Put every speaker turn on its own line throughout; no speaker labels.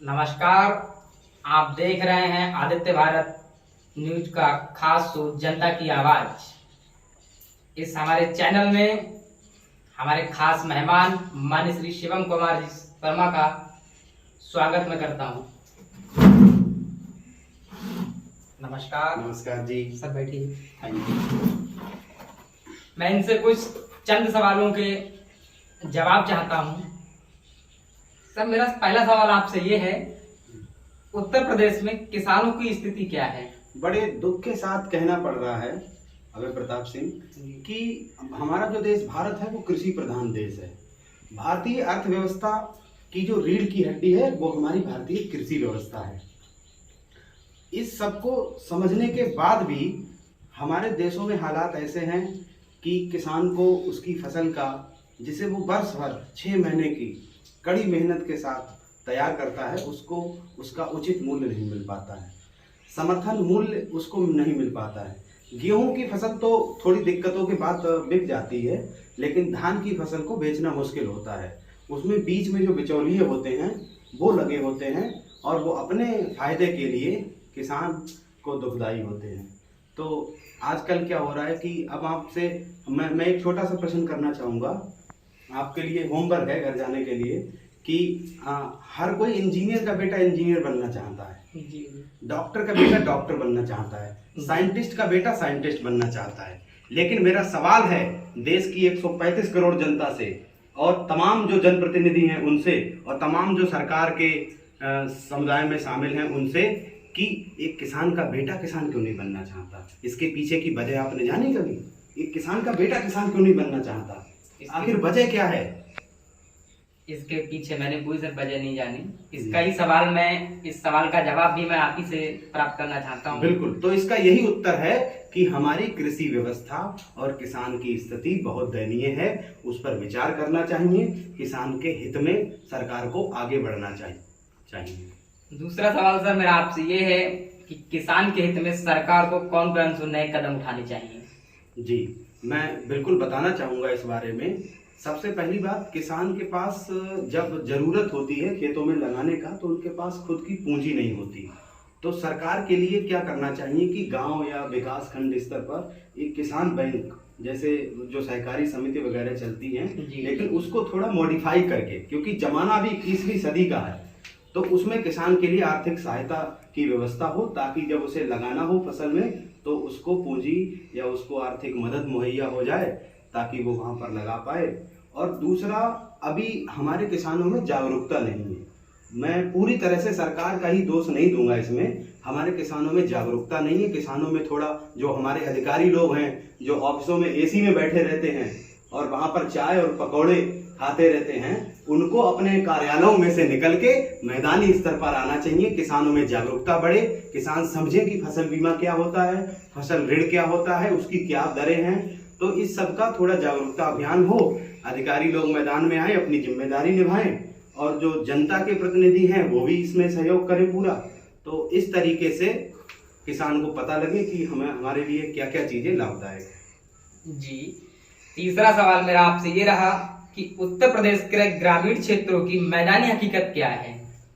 नमस्कार। आप देख रहे हैं आदित्य भारत न्यूज का खास शो जनता की आवाज। इस हमारे चैनल में हमारे खास मेहमान माननीय श्री शिवम कुमार जी शर्मा का स्वागत मैं करता हूं। नमस्कार।
नमस्कार जी।
सब बैठिए।
आइए।
मैं इनसे कुछ चंद सवालों के जवाब चाहता हूं। सर, मेरा पहला सवाल आपसे ये है, उत्तर प्रदेश में किसानों की स्थिति क्या है?
बड़े दुख के साथ कहना पड़ रहा है अभय प्रताप सिंह कि हमारा जो देश भारत है वो कृषि प्रधान देश है। भारतीय अर्थव्यवस्था की जो रीढ़ की हड्डी है वो हमारी भारतीय कृषि व्यवस्था है। इस सबको समझने के बाद भी हमारे देशों में हालात ऐसे हैं कि किसान को उसकी फसल का, जिसे वो वर्ष भर 6 महीने की कड़ी मेहनत के साथ तैयार करता है, उसको उसका उचित मूल्य नहीं मिल पाता है, समर्थन मूल्य उसको नहीं मिल पाता है। गेहूं की फसल तो थोड़ी दिक्कतों के बाद बिक जाती है, लेकिन धान की फसल को बेचना मुश्किल होता है। उसमें बीच में जो बिचौलिए होते हैं वो लगे होते हैं और वो अपने फायदे के लिए किसान को दुखदाई होते हैं। तो आजकल क्या हो रहा है कि अब आपसे मैं एक छोटा सा प्रश्न करना चाहूँगा, आपके लिए होमवर्क है घर जाने के लिए, कि हर कोई इंजीनियर का बेटा इंजीनियर बनना चाहता है, डॉक्टर का बेटा डॉक्टर बनना चाहता है, साइंटिस्ट का बेटा साइंटिस्ट बनना चाहता है। लेकिन मेरा सवाल है देश की 135 करोड़ जनता से और तमाम जो जनप्रतिनिधि हैं उनसे और तमाम जो सरकार के समुदाय में शामिल हैं उनसे, कि एक किसान का बेटा किसान क्यों नहीं बनना चाहता? इसके पीछे की वजह आपने जानी कभी? एक किसान का बेटा किसान क्यों नहीं बनना चाहता? आखिर वजह क्या है?
इसके पीछे मैंने कोई सर वजह नहीं जानी। इसका ही सवाल, मैं इस सवाल का जवाब भी मैं आप ही से प्राप्त करना चाहता हूँ।
बिल्कुल, तो इसका यही उत्तर है कि हमारी कृषि व्यवस्था और किसान की स्थिति बहुत दयनीय है। उस पर विचार करना चाहिए। किसान के हित में सरकार को आगे बढ़ना चाहिए।
दूसरा सवाल सर मेरा आपसे ये है कि किसान के हित में सरकार को कौन कौन से नए कदम उठाने चाहिए?
जी, मैं बिल्कुल बताना चाहूँगा इस बारे में। सबसे पहली बात, किसान के पास जब जरूरत होती है खेतों में लगाने का तो उनके पास खुद की पूंजी नहीं होती। तो सरकार के लिए क्या करना चाहिए कि गांव या विकास खंड स्तर पर एक किसान बैंक जैसे जो सहकारी समिति वगैरह चलती हैं, लेकिन उसको थोड़ा मॉडिफाई करके, क्योंकि जमाना भी 21वीं सदी का है, तो उसमें किसान के लिए आर्थिक सहायता की व्यवस्था हो, ताकि जब उसे लगाना हो फसल में तो उसको पूंजी या उसको आर्थिक मदद मुहैया हो जाए ताकि वो वहाँ पर लगा पाए। और दूसरा, अभी हमारे किसानों में जागरूकता नहीं है। मैं पूरी तरह से सरकार का ही दोष नहीं दूंगा इसमें, हमारे किसानों में जागरूकता नहीं है। किसानों में थोड़ा, जो हमारे अधिकारी लोग हैं जो ऑफिसों में एसी में बैठे रहते हैं और वहाँ पर चाय और पकौड़े खाते रहते हैं, उनको अपने कार्यालयों में से निकल के मैदानी स्तर पर आना चाहिए। किसानों में जागरूकता बढ़े, किसान समझे कि फसल बीमा क्या होता है, फसल ऋण क्या होता है, उसकी क्या दरें हैं। तो इस सब का थोड़ा जागरूकता अभियान हो, अधिकारी लोग मैदान में आए, अपनी जिम्मेदारी निभाएं और जो जनता के प्रतिनिधि हैं वो भी इसमें सहयोग करें पूरा। तो इस तरीके से किसान को पता लगे कि हमारे लिए क्या क्या चीजें लाभदायक है।
जी, तीसरा सवाल मेरा आपसे ये रहा कि उत्तर प्रदेश के ग्रामीण क्षेत्रों की मैदानी हकीकत क्या है?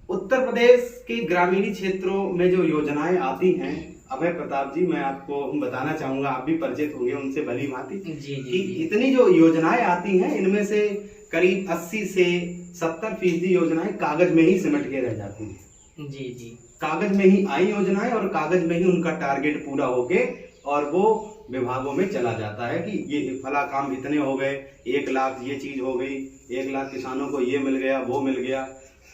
उत्तर
प्रदेश के ग्रामीण क्षेत्रों में जो योजनाएं आती हैं अभय प्रताप जी, मैं आपको बताना चाहूंगा, आप भी परिचित होंगे उनसे भली भांति, कि इतनी जो योजनाएं आती हैं इनमें से करीब 80 से 70% योजनाएं कागज में ही सिमट के रह जाती हैं। जी, कागज में ही आई योजनाएं और कागज में ही उनका टारगेट पूरा होके और वो विभागों में चला जाता है कि ये फला काम इतने हो गए, 1 लाख ये चीज हो गई, 1 लाख किसानों को ये मिल गया, वो मिल गया।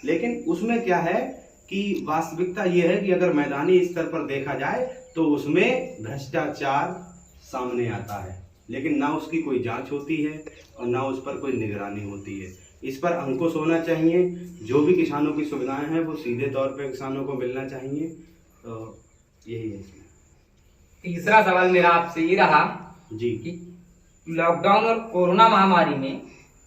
लेकिन उसमें क्या है कि वास्तविकता ये है कि अगर मैदानी स्तर पर देखा जाए तो उसमें भ्रष्टाचार सामने आता है, लेकिन ना उसकी कोई जांच होती है और ना उस पर कोई निगरानी होती है। इस पर अंकुश होना चाहिए। जो भी किसानों की सुविधाएं हैं वो सीधे तौर पे किसानों को मिलना चाहिए। तो यही है इसमें।
तीसरा सवाल मेरा आपसे ये रहा
जी
कि लॉकडाउन और कोरोना महामारी में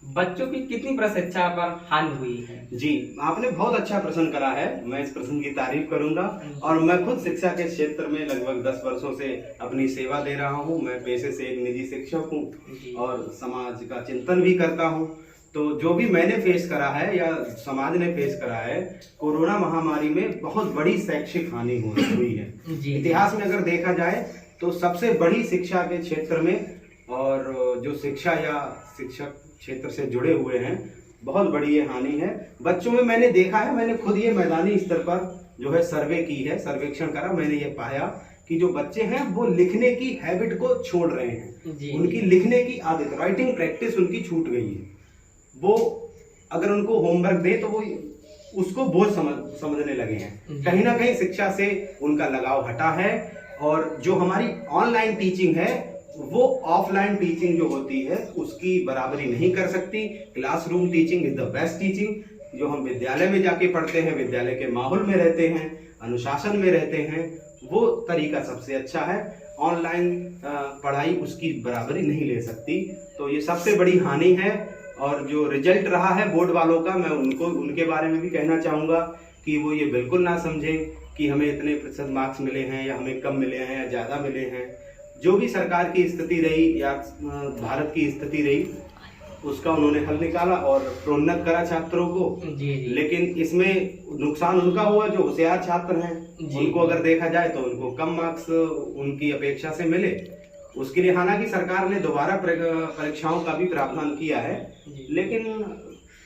बच्चों की कितनी शिक्षा पर हानि हुई है?
जी, आपने बहुत अच्छा प्रश्न करा है, मैं इस प्रश्न की तारीफ करूंगा। और मैं खुद शिक्षा के क्षेत्र में लगभग 10 वर्षों से अपनी सेवा दे रहा हूं। मैं पेशे से एक निजी शिक्षक हूं और समाज का चिंतन भी करता हूं। तो जो भी मैंने फेस करा है या समाज ने फेस करा है, कोरोना महामारी में बहुत बड़ी शैक्षिक हानि हुई है।
जी।
इतिहास में अगर देखा जाए तो सबसे बड़ी शिक्षा के क्षेत्र में और जो शिक्षा या शिक्षक क्षेत्र से जुड़े हुए हैं, बहुत बड़ी ये हानि है। बच्चों में मैंने देखा है, मैंने खुद ये मैदानी स्तर पर जो है सर्वे की है, सर्वेक्षण करा, मैंने ये पाया कि जो बच्चे हैं वो लिखने की हैबिट को छोड़ रहे हैं। उनकी लिखने की आदत, राइटिंग प्रैक्टिस उनकी छूट गई है। वो अगर उनको होमवर्क दे तो वो उसको बोझ समझने लगे हैं। कहीं ना कहीं शिक्षा से उनका लगाव हटा है। और जो हमारी ऑनलाइन टीचिंग है वो ऑफलाइन टीचिंग जो होती है उसकी बराबरी नहीं कर सकती। Classroom teaching is the best teaching. जो हम विद्यालय में जाके पढ़ते हैं, विद्यालय के माहौल में रहते हैं, अनुशासन में रहते हैं, वो तरीका सबसे अच्छा है। ऑनलाइन पढ़ाई उसकी बराबरी नहीं ले सकती। तो ये सबसे बड़ी हानि है। और जो रिजल्ट रहा है बोर्ड वालों का, मैं उनके बारे में भी कहना चाहूँगा कि वो ये बिल्कुल ना समझें कि हमें इतने प्रतिशत मार्क्स मिले हैं या हमें कम मिले हैं या ज़्यादा मिले हैं। जो भी सरकार की स्थिति रही या भारत की स्थिति रही, उसका उन्होंने हल निकाला और प्रोन्नत करा छात्रों को। लेकिन इसमें नुकसान उनका हुआ जो होशियार छात्र हैं। उनको अगर देखा जाए तो उनको कम मार्क्स उनकी अपेक्षा से मिले। उसके लिए हालांकि सरकार ने दोबारा परीक्षाओं का भी प्रावधान किया है, लेकिन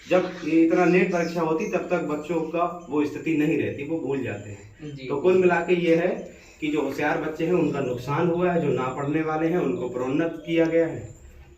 जब इतना लेट परीक्षा होती तब तक बच्चों का वो स्थिति नहीं रहती, वो भूल जाते हैं। तो कुल मिला के ये है कि जो होशियार बच्चे हैं उनका नुकसान हुआ है, जो ना पढ़ने वाले हैं उनको प्रोन्नत किया गया है,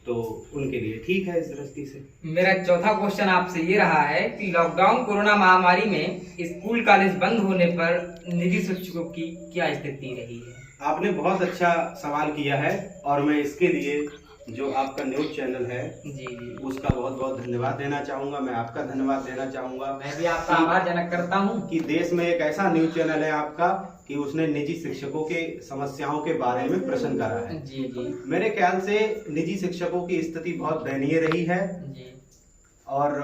तो उनके लिए ठीक है इस दृष्टि से।
मेरा चौथा क्वेश्चन आपसे ये रहा है कि लॉकडाउन कोरोना महामारी में स्कूल कॉलेज बंद होने पर निजी शिक्षकों की क्या स्थिति रही है?
आपने बहुत अच्छा सवाल किया है और मैं इसके लिए जो आपका न्यूज चैनल है
जी
उसका बहुत बहुत धन्यवाद देना चाहूँगा। मैं आपका धन्यवाद देना चाहूँगा।
मैं भी आपका आभार जनक करता हूँ
कि देश में एक ऐसा न्यूज चैनल है आपका कि उसने निजी शिक्षकों के समस्याओं के बारे में प्रश्न करा है।
जी।
मेरे ख्याल से निजी शिक्षकों की स्थिति बहुत दयनीय रही है
जी।
और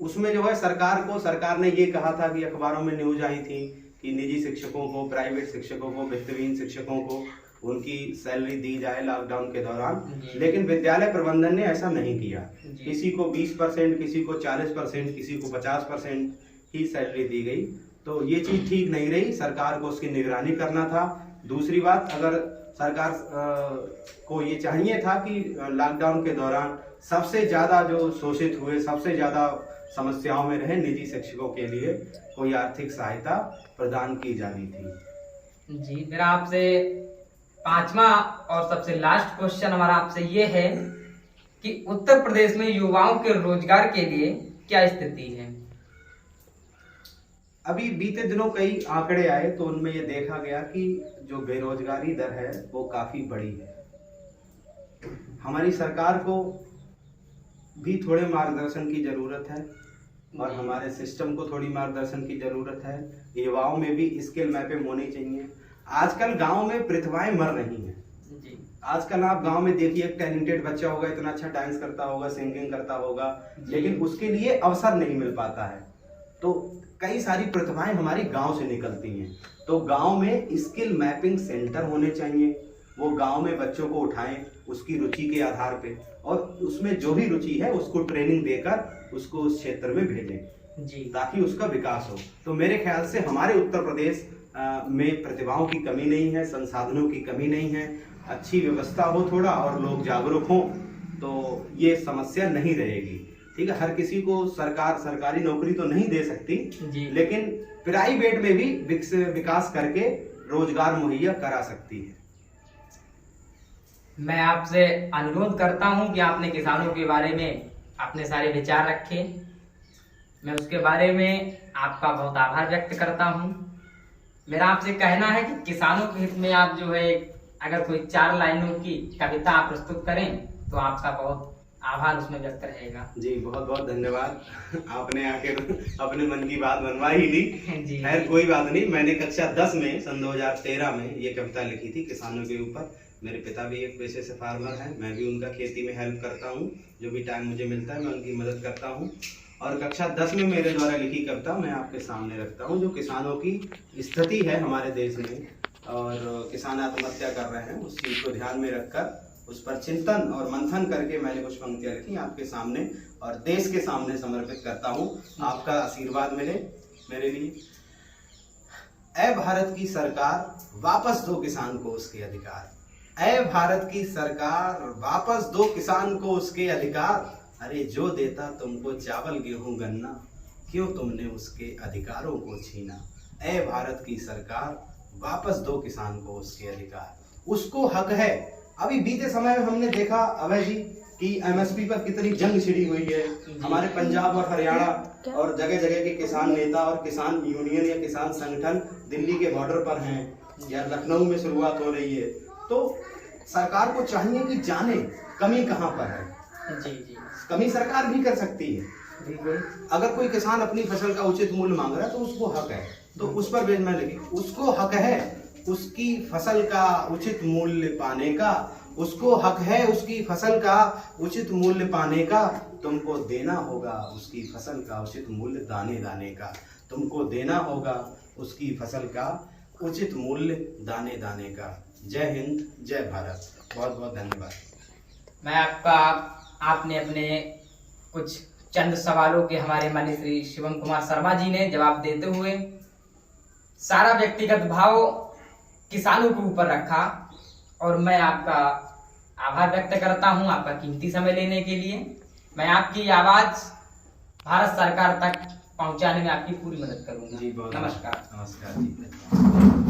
उसमें जो है सरकार ने ये कहा था कि अखबारों में न्यूज आई थी कि निजी शिक्षकों को, प्राइवेट शिक्षकों को, वित्तहीन शिक्षकों को उनकी सैलरी दी जाए लॉकडाउन के दौरान। लेकिन विद्यालय प्रबंधन ने ऐसा नहीं किया। किसी को 20%, किसी को 40%, किसी को 50% ही सैलरी दी गई। तो ये चीज ठीक नहीं रही। सरकार को उसकी निगरानी करना था। दूसरी बात, अगर सरकार को ये चाहिए था कि लॉकडाउन के दौरान सबसे ज्यादा जो शोषित हुए, सबसे ज्यादा समस्याओं में रहे निजी शिक्षकों के लिए कोई आर्थिक सहायता प्रदान की जानी थी।
जी, मेरा आपसे पांचवा और सबसे लास्ट क्वेश्चन हमारा आपसे ये है कि उत्तर प्रदेश में युवाओं के रोजगार के लिए क्या स्थिति है?
अभी बीते दिनों कई आंकड़े आए तो उनमें ये देखा गया कि जो बेरोजगारी दर है वो काफी बड़ी है। हमारी सरकार को भी थोड़े मार्गदर्शन की जरूरत है और हमारे सिस्टम को थोड़ी मार्गदर्शन की जरूरत है। युवाओं में भी स्किल मैपिंग होनी चाहिए। आजकल गांव में प्रतिभाएं मर रही हैं। आजकल आप गांव में देखिए, एक टैलेंटेड बच्चा होगा, इतना अच्छा डांस करता होगा, सिंगिंग करता होगा, लेकिन उसके लिए अवसर नहीं मिल पाता है। तो कई सारी प्रतिभाएं हमारी गांव से निकलती हैं। तो गांव में स्किल मैपिंग सेंटर होने चाहिए। वो गांव में बच्चों को उठाएं उसकी रुचि के आधार पे, और उसमें जो भी रुचि है उसको ट्रेनिंग देकर उसको उस क्षेत्र में भेजें जी, ताकि उसका विकास हो। तो मेरे ख्याल से हमारे उत्तर प्रदेश में प्रतिभाओं की कमी नहीं है, संसाधनों की कमी नहीं है। अच्छी व्यवस्था हो थोड़ा और लोग जागरूक हों तो ये समस्या नहीं रहेगी। ठीक है, हर किसी को सरकार सरकारी नौकरी तो नहीं दे सकती जी, लेकिन प्राइवेट में भी विकास करके रोजगार मुहैया करा सकती है।
मैं आपसे अनुरोध करता हूं कि आपने किसानों के बारे में अपने सारे विचार रखे। मैं उसके बारे में आपका बहुत आभार व्यक्त करता हूं। मेरा आपसे कहना है कि किसानों के हित में आप जो है अगर कोई 4 लाइनों की कविता आप प्रस्तुत करें तो आपका बहुत आभार उसमें व्यक्त रहेगा।
जी, बहुत बहुत धन्यवाद। आपने आके अपने मन की बात बनवा ही ली। खैर कोई बात नहीं। मैंने कक्षा 10 में सन 2013 में ये कविता लिखी थी किसानों के ऊपर। मेरे पिता भी एक पेशे से फार्मर हैं, मैं भी उनका खेती में हेल्प करता हूँ। जो भी टाइम मुझे मिलता है मैं उनकी मदद करता हूँ। और कक्षा 10 में मेरे द्वारा लिखी कविता मैं आपके सामने रखता हूँ, जो किसानों की स्थिति है हमारे देश में और किसान आत्महत्या कर रहे हैं, उस चीज़ को ध्यान में रखकर उस पर चिंतन और मंथन करके मैंने कुछ पंक्तियाँ लिखी आपके सामने और देश के सामने समर्पित करता हूँ। आपका आशीर्वाद मिले मेरे लिए। ऐ भारत की सरकार वापस दो किसान को उसके अधिकार, ऐ भारत की सरकार वापस दो किसान को उसके अधिकार। अरे जो देता तुमको चावल गेहूं गन्ना, क्यों तुमने उसके अधिकारों को छीना। ऐ भारत की सरकार वापस दो किसान को उसके अधिकार, उसको हक है। अभी बीते समय में हमने देखा अभय जी कि एमएसपी पर कितनी जंग छिड़ी हुई है। हमारे पंजाब और हरियाणा और जगह जगह के किसान नेता और किसान यूनियन या किसान संगठन दिल्ली के बॉर्डर पर हैं या लखनऊ में शुरुआत हो रही है। तो सरकार को चाहिए कि जाने कमी कहाँ पर है।
जी जी,
कमी सरकार भी कर सकती है।
बिल्कुल।
अगर कोई किसान अपनी फसल का उचित मूल्य मांग रहा है तो उसको हक है, तो उस पर बेचना लगे, उसको हक है उसकी फसल का उचित मूल्य पाने का, उसको हक है उसकी फसल का उचित मूल्य पाने का। तुमको देना होगा उसकी फसल का उचित मूल्य दाने दाने का, तुमको देना होगा उसकी फसल का उचित मूल्य दाने दाने का। जय हिंद, जय भारत। बहुत बहुत धन्यवाद।
मैं आपने अपने कुछ चंद सवालों के हमारे माननीय श्री शिवम कुमार शर्मा जी ने जवाब देते हुए सारा व्यक्तिगत भाव किसानों के ऊपर रखा, और मैं आपका आभार व्यक्त करता हूं आपका कीमती समय लेने के लिए। मैं आपकी आवाज भारत सरकार तक पहुंचाने में आपकी पूरी मदद करूंगा।
जी बहुत
नमस्कार।
नमस्कार जी।